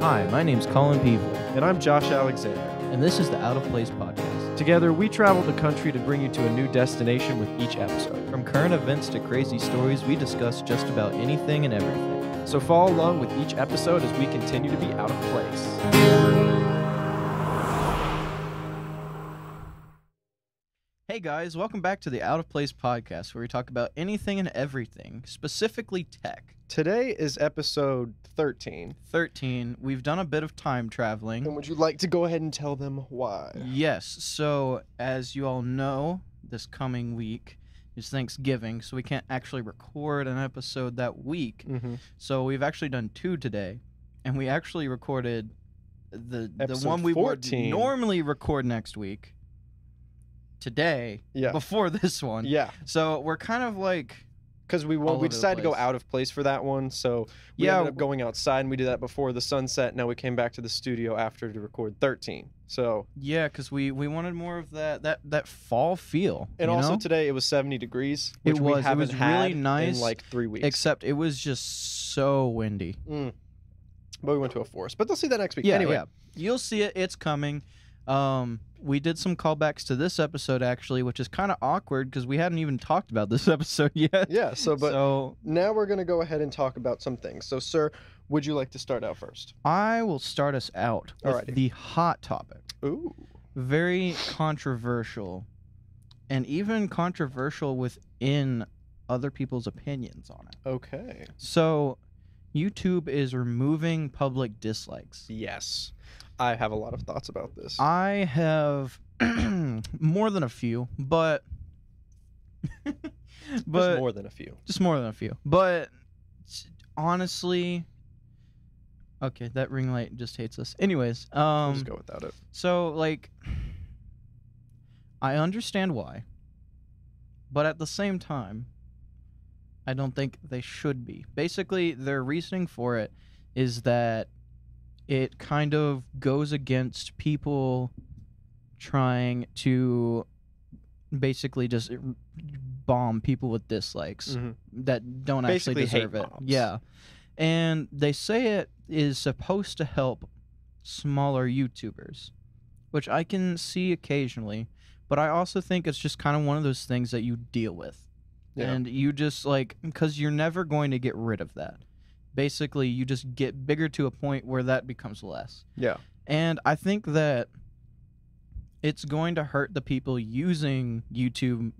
Hi, my name's Colin Peevely, And I'm Josh Alexander. and this is the Out of Place podcast. Together, we travel the country to bring you to a new destination with each episode. From current events to crazy stories, we discuss just about anything and everything. So follow along with each episode as we continue to be out of place. Hey guys, welcome back to the Out of Place podcast, where we talk about anything and everything, specifically tech. Today is episode 13. 13, we've done a bit of time traveling. And would you like to go ahead and tell them why? Yes, so as you all know, this coming week is Thanksgiving, so we can't actually record an episode that week. Mm-hmm. So we've actually done two today, and we actually recorded the Episode one we 14. would normally record next week today, Yeah. before this one. Yeah. So we're kind of like, Because we All over the decided to go place. out of place for that one, so we Yeah, ended up going outside, and we did that before the sunset. Now we came back to the studio after to record 13. So, yeah, because we wanted more of that fall feel. and you also know? today it was 70 degrees, It which was. we It haven't was had really nice, in like 3 weeks. Except it was just so windy. But we went to a forest. But they'll see that next week. Yeah, anyway. yeah. You'll see it. It's coming. We did some callbacks to this episode, actually, which is kind of awkward because we hadn't even talked about this episode yet. Yeah, but So now we're going to go ahead and talk about some things. So, sir, would you like to start out first? I will start us out with Alrighty. the hot topic. Ooh. Very controversial, and even controversial within other people's opinions on it. Okay. So, YouTube is removing public dislikes. Yes. I have a lot of thoughts about this. I have more than a few, but Just more than a few. just more than a few. But honestly, okay, that ring light just hates us. Anyways, We'll just go without it. so like, I understand why, but at the same time, I don't think they should be. Basically, their reasoning for it is that it kind of goes against people trying to basically just bomb people with dislikes Mhm. that don't Basically actually hate deserve it. mobs. Yeah. And they say it is supposed to help smaller YouTubers, which I can see occasionally, but I also think it's just kind of one of those things that you deal with. Yeah. And you just because you're never going to get rid of that. Basically, you just get bigger to a point where that becomes less. Yeah. And I think that it's going to hurt the people using YouTube,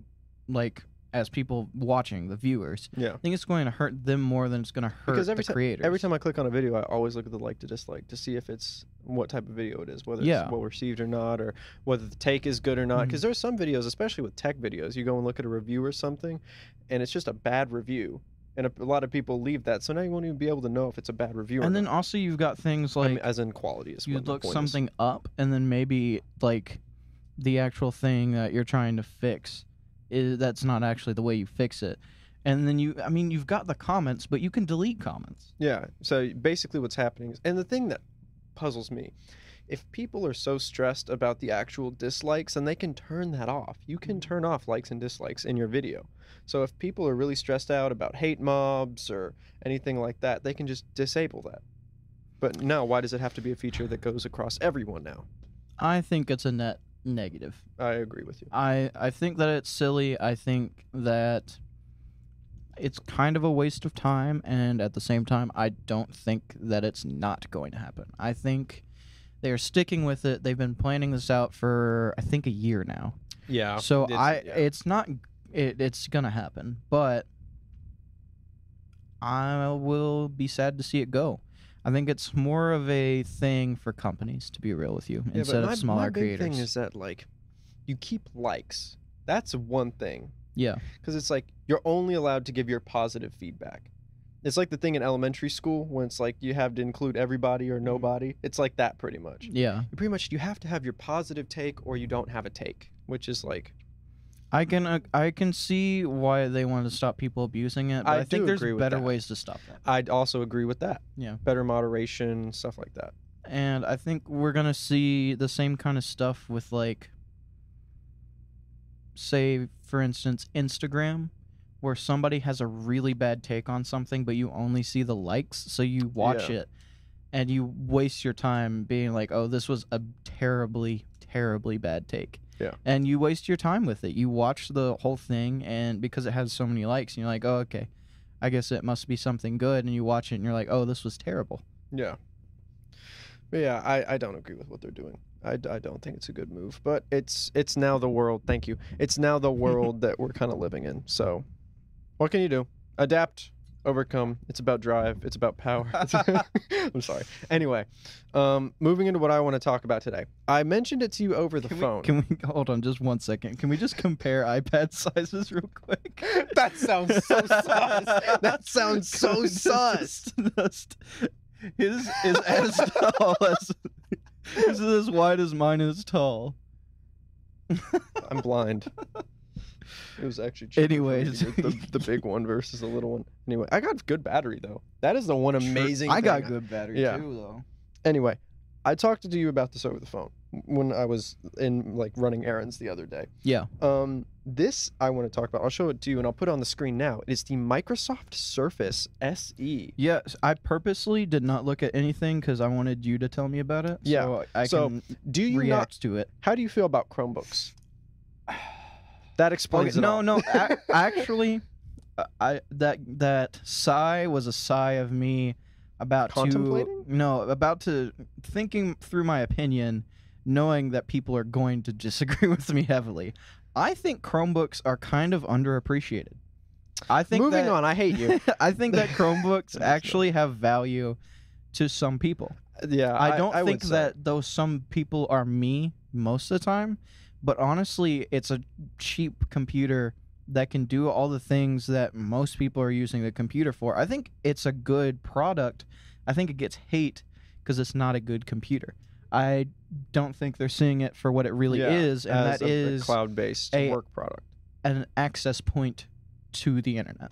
as people watching, the viewers. Yeah. I think it's going to hurt them more than it's going to hurt Because the creators. every time I click on a video, I always look at the like to dislike to see if it's what type of video it is, whether Yeah. it's well received or not, or whether the take is good or not. Mhm. Because there's some videos, especially with tech videos, you go and look at a review or something, and it's just a bad review. And a lot of people leave that, so now you won't even be able to know if it's a bad review or And then not. also you've got things I like mean, as in quality is you what the look point is. something up, and then maybe the actual thing that you're trying to fix that's not actually the way you fix it. And then you've got the comments, but you can delete comments. Yeah, so basically what's happening is, and the thing that puzzles me, if people are so stressed about the actual dislikes, then they can turn that off. You can turn off likes and dislikes in your video. So if people are really stressed out about hate mobs or anything like that, they can just disable that. But no, why does it have to be a feature that goes across everyone now? I think it's a net negative. I agree with you. I think that it's silly. I think that it's kind of a waste of time, and at the same time, I don't think that it's not going to happen. I think they are sticking with it. They've been planning this out for, I think, a year now. Yeah. So it's gonna happen, but I will be sad to see it go. I think it's more of a thing for companies, to be real with you, instead of smaller my big creators. thing is that, you keep likes. That's one thing. Yeah. Because it's you're only allowed to give your positive feedback. It's like the thing in elementary school when it's you have to include everybody or nobody. It's like that pretty much. Yeah. You have to have your positive take or you don't have a take, which is I can see why they want to stop people abusing it, but I I think do there's agree with better that. ways to stop that. I'd also agree with that. Yeah. Better moderation, stuff like that. And I think we're going to see the same kind of stuff with say, for instance, Instagram, where somebody has a really bad take on something, but you only see the likes, so you watch Yeah. it. and you waste your time being like, oh, this was a terribly, terribly bad take. Yeah. And you waste your time with it. You watch the whole thing, and because it has so many likes, and you're like, oh, okay, I guess it must be something good. And you watch it, and you're like, oh, this was terrible. Yeah. But yeah, I don't agree with what they're doing. I don't think it's a good move. But it's now the world. Thank you. It's now the world that we're kind of living in. So what can you do? Adapt. Overcome. It's about drive. It's about power. I'm sorry. Anyway, moving into what I want to talk about today. I mentioned it to you over the phone. Can we hold on just 1 second? Can we just compare iPad sizes real quick? That sounds so sus. That sounds so sus. His is as tall as his is as wide as mine is tall. I'm blind. It was actually cheaper. Anyways, the big one versus the little one. Anyway, I got good battery though. That is the one amazing I thing. got good battery Yeah. too though. Anyway, I talked to you about this over the phone when I was in like running errands the other day. Yeah. This I want to talk about. I'll show it to you and I'll put it on the screen now. It's the Microsoft Surface SE. Yes, I purposely did not look at anything because I wanted you to tell me about it. Yeah. So I can Do you react to it. How do you feel about Chromebooks? That explains it all. Actually, that sigh was a sigh of me about to thinking through my opinion, knowing that people are going to disagree with me heavily. I think Chromebooks are kind of underappreciated. I think Moving on, I hate you. I think that Chromebooks actually have value to some people. Yeah, I don't think would say. that those some people are me most of the time, but honestly, it's a cheap computer that can do all the things that most people are using the computer for. I think it's a good product. I think it gets hate because it's not a good computer. I don't think they're seeing it for what it really is, and that is a cloud-based work product. An access point to the internet.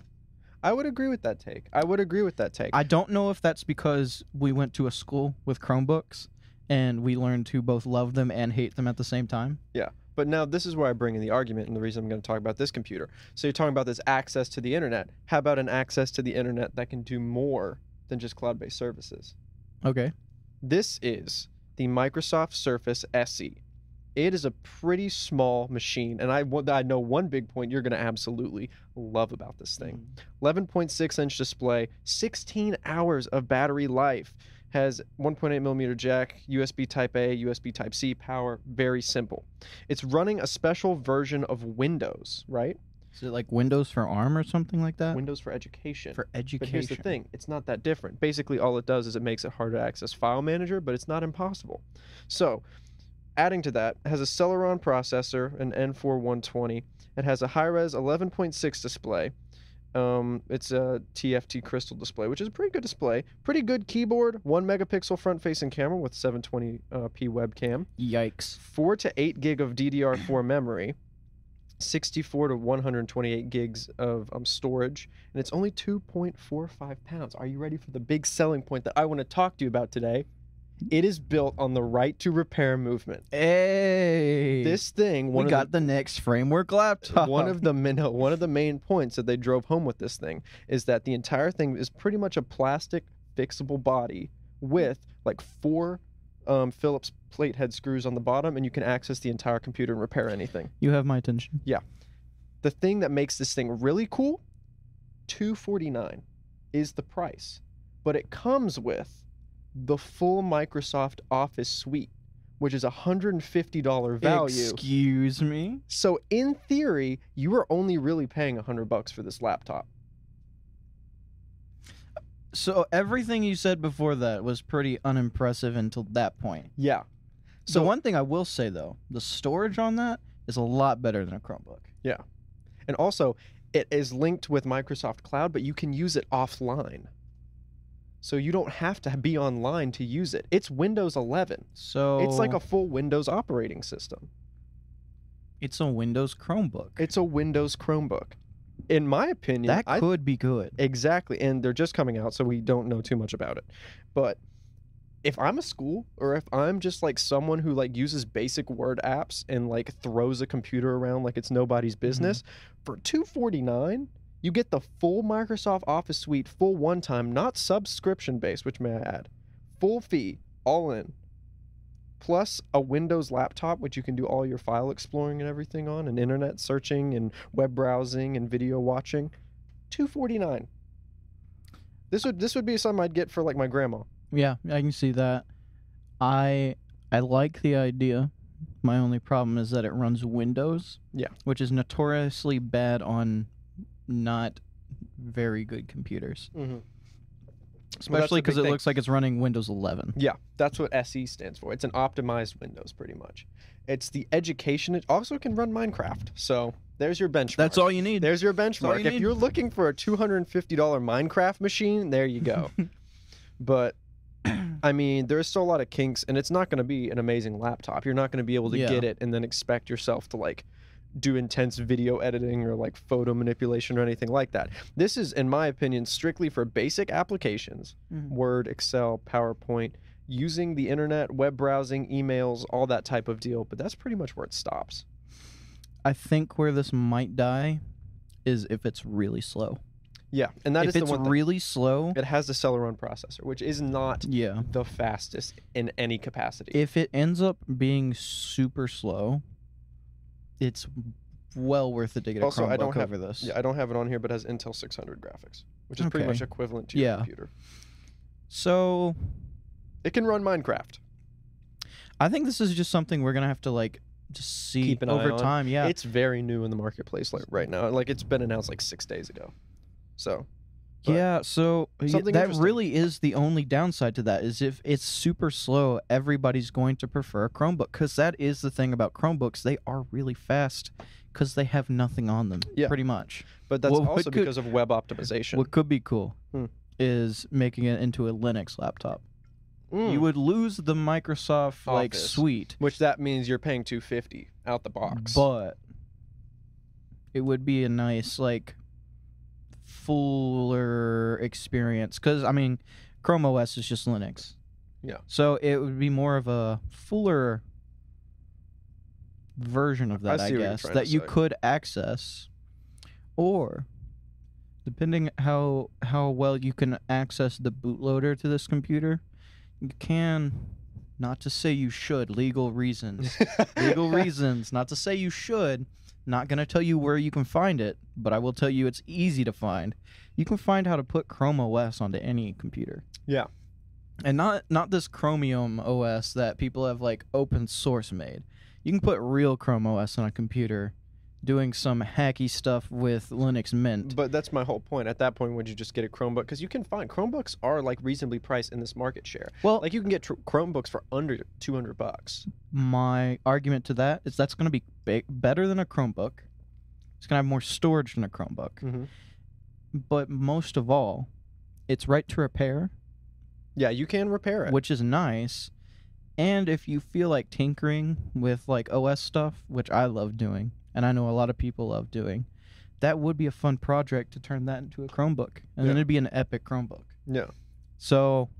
I would agree with that take. I don't know if that's because we went to a school with Chromebooks and we learned to both love them and hate them at the same time. Yeah. But now this is where I bring in the argument and the reason I'm going to talk about this computer. So you're talking about this access to the internet. How about an access to the internet that can do more than just cloud-based services? Okay. This is the Microsoft Surface SE. It is a pretty small machine, and I know one big point you're going to absolutely love about this thing. 11.6-inch display, 16 hours of battery life, has 1.8 millimeter jack, USB Type A, USB Type C power, very simple. It's running a special version of Windows, right? Is it like Windows for ARM or something like that? Windows for education. For education. But here's the thing, it's not that different. Basically, all it does is it makes it hard to access File Manager, but it's not impossible. So, adding to that, it has a Celeron processor, an N4120. It has a high-res 11.6 display. It's a TFT crystal display, which is a pretty good display. Pretty good keyboard, 1 megapixel front-facing camera with 720p webcam. Yikes. 4 to 8 gig of DDR4 memory. 64 to 128 gigs of storage, and it's only 2.45 pounds. Are you ready for the big selling point that I want to talk to you about today? It is built on the right to repair movement. Hey, this thing, we got the next framework laptop. One of the main points that they drove home with this thing is that the entire thing is pretty much a plastic fixable body with like 4 Phillips plate head screws on the bottom, and you can access the entire computer and repair anything. You have my attention. Yeah. The thing that makes this thing really cool, $249 is the price, but it comes with the full Microsoft Office suite, which is $150 value. Excuse me? So in theory, you are only really paying $100 for this laptop. So everything you said before that was pretty unimpressive until that point. Yeah. So one thing I will say, though, the storage on that is a lot better than a Chromebook. Yeah. And also, it is linked with Microsoft Cloud, but you can use it offline. So you don't have to be online to use it. It's Windows 11. So it's like a full Windows operating system. It's a Windows Chromebook. It's a Windows Chromebook. In my opinion, that could be good. Exactly. And they're just coming out, so we don't know too much about it. But if I'm a school, or if I'm just like someone who like uses basic Word apps and like throws a computer around like it's nobody's business, for $249, you get the full Microsoft Office suite, full one-time, not subscription-based, which may I add, full fee, all in, plus a Windows laptop, which you can do all your file exploring and everything on, and internet searching and web browsing and video watching, $249. This would be something I'd get for like my grandma. Yeah, I can see that. I like the idea. My only problem is that it runs Windows. Yeah. Which is notoriously bad on not very good computers. Mm-hmm. Especially because it looks like it's running Windows 11. Yeah, that's what SE stands for. It's an optimized Windows, pretty much. It's the education. It also can run Minecraft. So there's your benchmark. That's all you need. There's your benchmark. If need. you're looking for a $250 Minecraft machine, there you go. But I mean, there's still a lot of kinks, and it's not going to be an amazing laptop. You're not going to be able to get it and then expect yourself to like do intense video editing or like photo manipulation or anything like that. This is, in my opinion, strictly for basic applications, Word, Excel, PowerPoint, using the internet, web browsing, emails, all that type of deal. But that's pretty much where it stops. I think where this might die is if it's really slow. Yeah, and that is the one thing. If it's really slow, it has the Celeron processor, which is not the fastest in any capacity. If it ends up being super slow, it's well worth it to get a Chromebook over this. Yeah, I don't have it on here, but it has Intel 600 graphics, which is pretty much equivalent to your computer. So it can run Minecraft. I think this is just something we're gonna have to like just see Keep an over eye on. time. Yeah, it's very new in the marketplace right now. Like it's been announced like 6 days ago. So. So that really is the only downside to that, is if it's super slow, everybody's going to prefer a Chromebook, because that is the thing about Chromebooks. They are really fast because they have nothing on them, pretty much. But that's also because of web optimization. What could be cool is making it into a Linux laptop. You would lose the Microsoft like suite, which that means you're paying $250 out the box. But it would be a nice like fuller experience, because I mean Chrome OS is just Linux, so it would be more of a fuller version of that, I guess, that you could access, or depending how well you can access the bootloader to this computer, you can, not to say you should, legal reasons not to say you should, not going to tell you where you can find it, but I will tell you it's easy to find. You can find how to put Chrome OS onto any computer. Yeah. And not this Chromium OS that people have like open source made. You can put real Chrome OS on a computer doing some hacky stuff with Linux Mint. But that's my whole point. At that point, would you just get a Chromebook? Because you can find Chromebooks are like reasonably priced in this market share. Well, like you can get Chromebooks for under $200. My argument to that is that's going to be better than a Chromebook. It's going to have more storage than a Chromebook. But most of all, it's right to repair. Yeah, you can repair it, which is nice. And if you feel like tinkering with like OS stuff, which I love doing, and I know a lot of people love doing, that would be a fun project to turn that into a Chromebook. And then it'd be an epic Chromebook. Yeah. So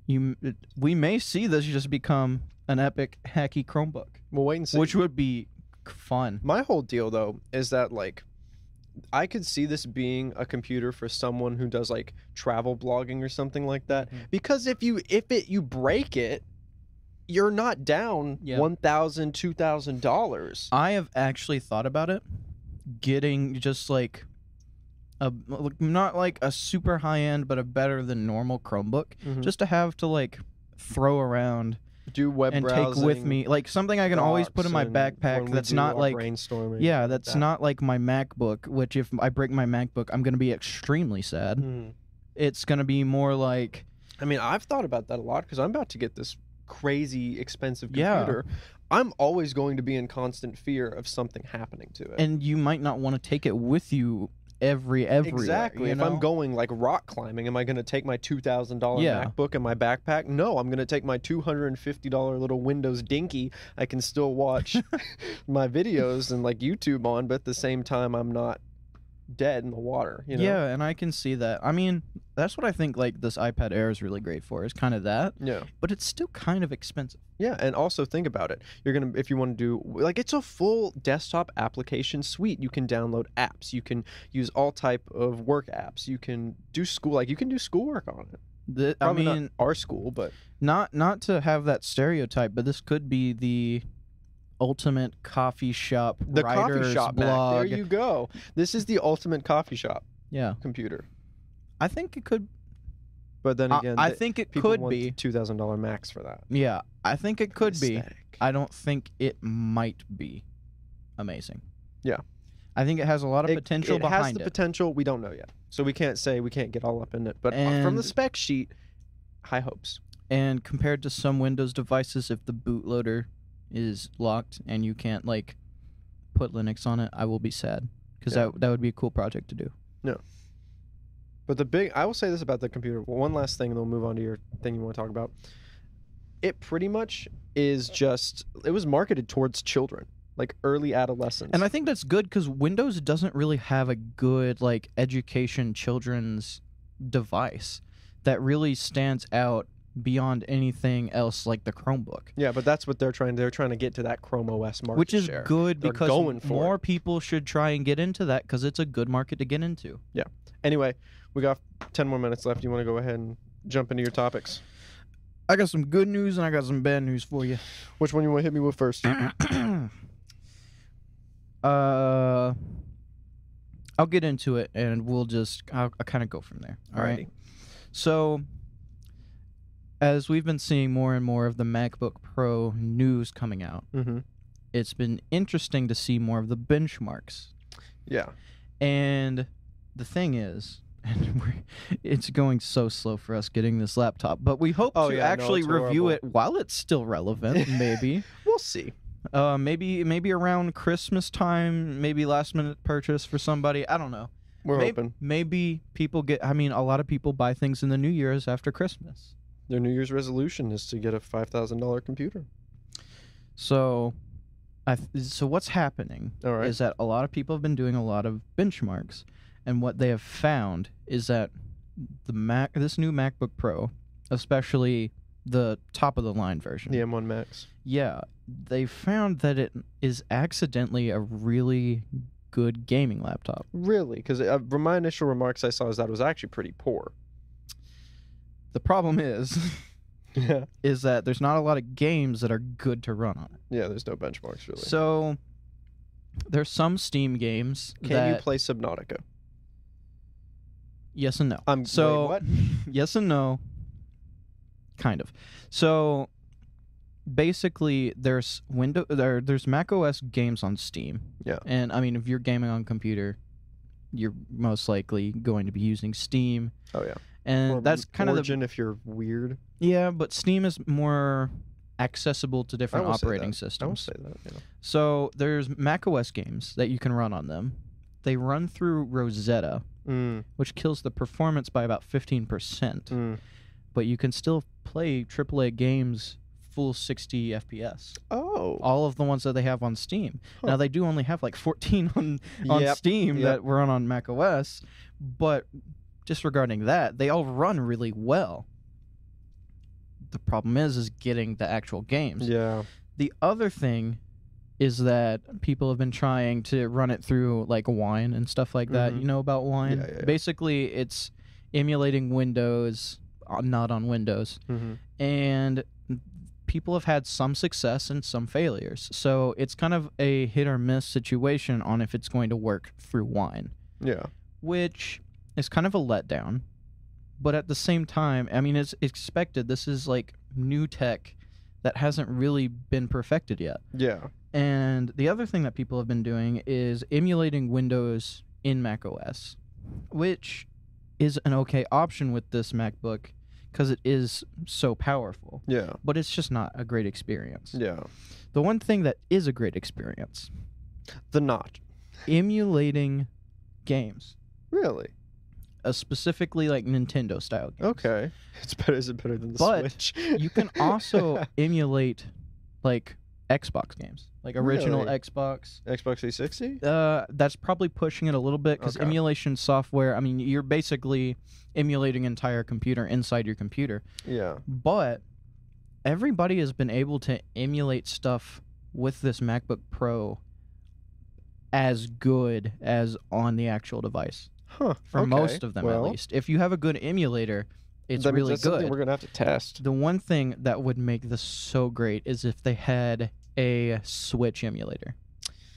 we may see this just become an epic hacky Chromebook. We'll wait and see. Which would be fun. My whole deal, though, is that like I could see this being a computer for someone who does like travel blogging or something like that. Because if you break it, you're not down $1,000, $2,000. I have actually thought about it, getting just like not like a super high end, but a better than normal Chromebook, just to have to like throw around, do web and browsing, take with me, like something I can always put in my backpack. That's not like brainstorming. Yeah, that's not like my MacBook. Which if I break my MacBook, I'm gonna be extremely sad. It's gonna be more like. I mean, I've thought about that a lot because I'm about to get this crazy expensive computer. I'm always going to be in constant fear of something happening to it. And you might not want to take it with you everywhere. Exactly. If I'm going like rock climbing, am I going to take my $2,000 MacBook in my backpack? No, I'm going to take my $250 little Windows Dinky. I can still watch my videos and like YouTube on, but at the same time, I'm not dead in the water. You know? Yeah, and I can see that. I mean, that's what I think like this iPad Air is really great for, is kind of that. Yeah. But it's still kind of expensive. Yeah, and also think about it. You're going to, if you want to do, like, it's a full desktop application suite. You can download apps. You can use all type of work apps. You can do school, like, you can do schoolwork on it. I Probably mean, not our school, but not to have that stereotype, but this could be the ultimate coffee shop the writer's coffee shop, blog. Mac. There you go. This is the ultimate coffee shop Yeah, computer. I think it could. But then again, I think it people could want be $2,000 Macs for that. Yeah, I think it could be. Aesthetic. I don't think it might be amazing. Yeah. I think it has a lot of potential behind it. It has the potential. We don't know yet. So we can't get all up in it. But from And- the spec sheet, high hopes. And compared to some Windows devices, if the bootloader is locked and you can't like put Linux on it, I will be sad because Yeah. that would be a cool project to do. But I will say this about the computer. One last thing, and then we'll move on to your thing you want to talk about. It pretty much is it was marketed towards children, like early adolescents. And I think that's good because Windows doesn't really have a good like education children's device that really stands out beyond anything else like the Chromebook. Yeah, but that's what they're trying to get to, that Chrome OS market Which is share. good They're because going for more it. people should try and get into that because it's a good market to get into. Anyway, we got 10 more minutes left. You want to go ahead and jump into your topics? I got some good news and I got some bad news for you. Which one you want to hit me with first? I'll get into it and I'll kind of go from there. All right. Alrighty. So, as we've been seeing more and more of the MacBook Pro news coming out, Mm-hmm. it's been interesting to see more of the benchmarks. Yeah. And the thing is, it's going so slow for us getting this laptop, but we hope to actually it's review horrible. it while it's still relevant, maybe. We'll see. Maybe around Christmas time, maybe last minute purchase for somebody. I don't know. We're hoping. Maybe people a lot of people buy things in the New Year's after Christmas. Their New Year's resolution is to get a $5,000 computer. So, so what's happening All right. is that a lot of people have been doing a lot of benchmarks, and what they have found is that this new MacBook Pro, especially the top of the line version, The M1 Max. yeah, they found that it is accidentally a really good gaming laptop. Really? Because from my initial remarks I saw is that it was actually pretty poor. The problem is Yeah. is that there's not a lot of games that are good to run on it. Yeah, there's no benchmarks really. So there's some Steam games Can you play Subnautica? Yes and no. Wait, what? Yes and no. Kind of. So basically there's Mac OS games on Steam. Yeah. And I mean if you're gaming on computer, you're most likely going to be using Steam. Oh yeah. And Or that's kind Origin if you're weird. Yeah, but Steam is more accessible to different I will say operating that. systems. I will say that. Yeah. So there's Mac OS games that you can run on them. They run through Rosetta, which kills the performance by about 15%. But you can still play AAA games full 60 FPS. Oh. All of the ones that they have on Steam. Huh. Now, they do only have like 14 on Yep. Steam Yep. that run on Mac OS. But disregarding that, they all run really well. The problem is getting the actual games. Yeah. The other thing is that people have been trying to run it through like Wine and stuff like that. Mhm. You know about Wine? Yeah. Basically, it's emulating Windows, not on Windows. Mm-hmm. And people have had some success and some failures. So it's kind of a hit or miss situation on if it's going to work through Wine, Yeah. which is kind of a letdown. But at the same time, I mean, it's expected. This is like new tech that hasn't really been perfected yet. Yeah. And the other thing that people have been doing is emulating Windows in Mac OS, which is an okay option with this MacBook because it is so powerful. Yeah. But it's just not a great experience. Yeah. The one thing that is a great experience, The Notch. emulating games, Really? specifically like Nintendo style games. Okay. It's better. Is it better than the But Switch? You can also emulate like Xbox games, like original Really? Xbox. Xbox 360? That's probably pushing it a little bit because Okay. emulation software, I mean, you're basically emulating an entire computer inside your computer. Yeah. But everybody has been able to emulate stuff with this MacBook Pro as good as on the actual device. Huh. For okay. most of them, well, at least. If you have a good emulator, it's That means really that's something good. we're gonna have to test. The one thing that would make this so great is if they had a Switch emulator,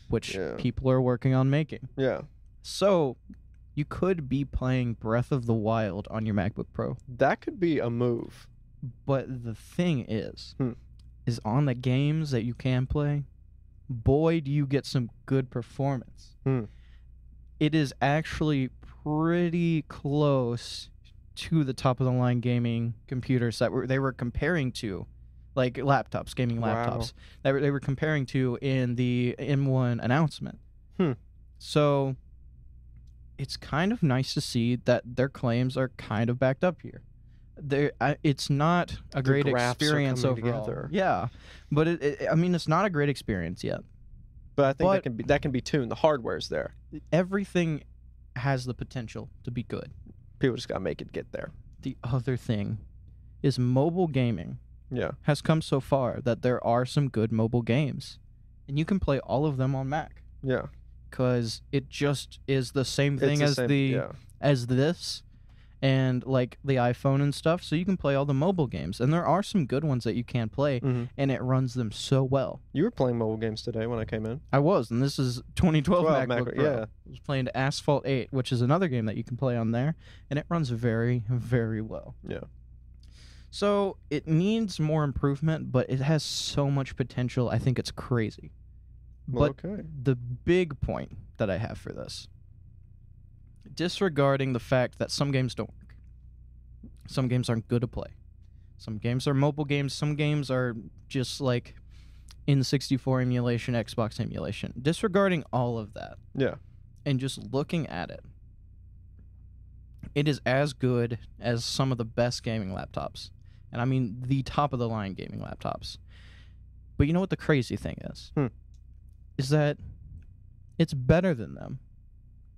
which people are working on making. Yeah. So you could be playing Breath of the Wild on your MacBook Pro. That could be a move. But the thing is on the games that you can play, boy, do you get some good performance. It is actually pretty close to the top-of-the-line gaming computers that they were comparing to, like laptops, gaming laptops, that they were comparing to in the M1 announcement. So it's kind of nice to see that their claims are kind of backed up here. It's not a great experience overall. Together. Yeah, but I mean, it's not a great experience yet. But I think that can be tuned. The hardware's there. Everything has the potential to be good. People just gotta make it get there. The other thing is mobile gaming. Yeah, has come so far that there are some good mobile games, and you can play all of them on Mac. Yeah, because it just is the same thing as this. And like the iPhone and stuff, so you can play all the mobile games, and there are some good ones that you can play, and it runs them so well. You were playing mobile games today when I came in. I was, and this is 2012 MacBook Pro. Yeah, I was playing Asphalt 8, which is another game that you can play on there, and it runs very, very well. Yeah. So it needs more improvement, but it has so much potential. I think it's crazy. But the big point that I have for this, disregarding the fact that some games don't work. Some games aren't good to play. Some games are mobile games. Some games are just like N64 emulation, Xbox emulation. Disregarding all of that. Yeah. And just looking at it, it is as good as some of the best gaming laptops. And I mean the top-of-the-line gaming laptops. But you know what the crazy thing is? Is that it's better than them.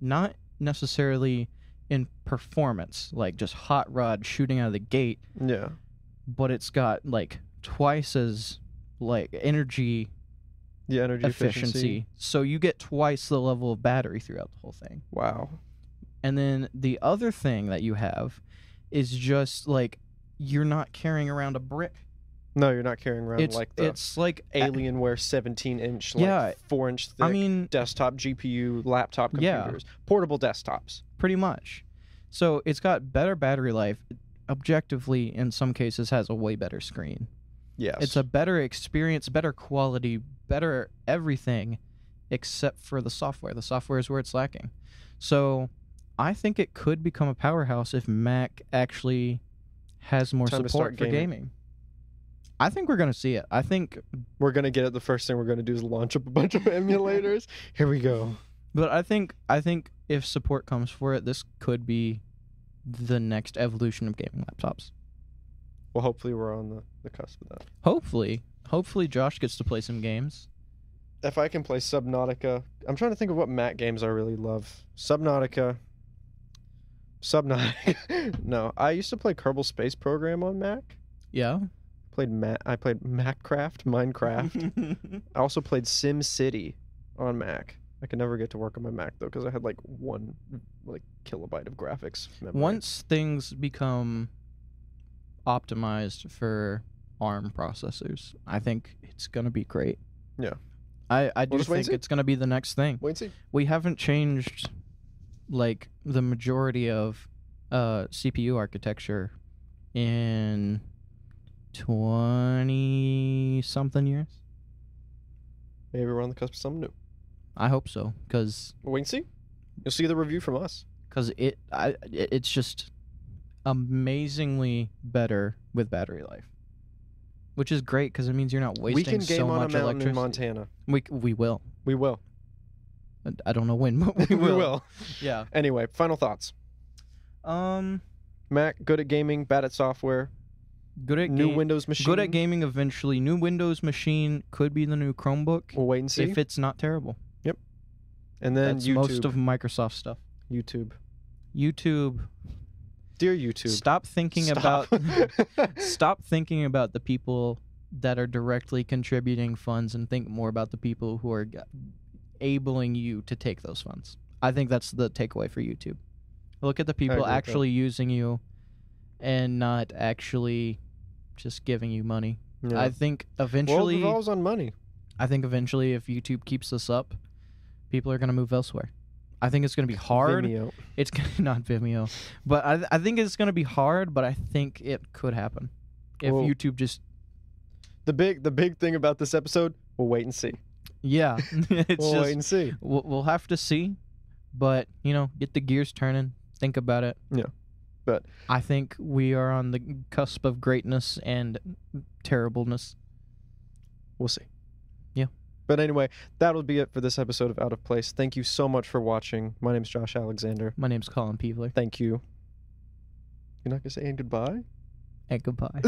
Not necessarily in performance, like just hot rod shooting out of the gate. Yeah. But it's got like twice as like energy efficiency. So you get twice the level of battery throughout the whole thing. Wow. And then the other thing that you have is just like you're not carrying around a brick. No, you're not carrying around it's like Alienware 17-inch, like 4-inch thick desktop GPU laptop computers. Portable desktops. Pretty much. So it's got better battery life. Objectively, in some cases, has a way better screen. Yes. It's a better experience, better quality, better everything, except for the software. The software is where it's lacking. So I think it could become a powerhouse if Mac actually has more support for gaming. I think we're going to see it. I think we're going to get it. The first thing we're going to do is launch up a bunch of emulators. Here we go. But I think if support comes for it, this could be the next evolution of gaming laptops. Well, hopefully we're on the cusp of that. Hopefully Josh gets to play some games. If I can play Subnautica. I'm trying to think of what Mac games I really love. Subnautica. No, I used to play Kerbal Space Program on Mac. Yeah. I played Minecraft. I also played Sim City on Mac. I could never get to work on my Mac though because I had like 1 kilobyte of graphics memory. Once things become optimized for ARM processors, I think it's gonna be great. Yeah. I do think it's gonna be the next thing. Wait and see. We haven't changed like the majority of CPU architecture in 20-something years. Maybe we're on the cusp of something new. I hope so, because wait and see. You'll see the review from us. Because it's just amazingly better with battery life, which is great because it means you're not wasting so much electricity. We can game on a mountain in Montana. We will. We will. I don't know when, but we will. We will. Yeah. Anyway, final thoughts. Mac, good at gaming, bad at software. Good at new Windows machine. Good at gaming eventually. New Windows machine could be the new Chromebook. We'll wait and see. If it's not terrible. Yep. And then that's YouTube. Most of Microsoft stuff. YouTube. Dear YouTube. Stop thinking about the people that are directly contributing funds and think more about the people who are enabling you to take those funds. I think that's the takeaway for YouTube. Look at the people actually using you and not actually just giving you money. Yeah. I think World eventually, revolves on money. if YouTube keeps this up, people are going to move elsewhere. I think it's going to be hard. Vimeo. It's not Vimeo, but I think it's going to be hard. But I think it could happen if Well, YouTube just the big thing about this episode, we'll wait and see. yeah. It's We'll just wait and see. we'll have to see, but get the gears turning. Think about it. Yeah, but I think we are on the cusp of greatness and terribleness. we'll see. Yeah. But anyway, that'll be it for this episode of Out of Place. Thank you so much for watching. My name's Josh Alexander. My name's Colin Peevler. Thank you. You're not gonna say goodbye? And goodbye.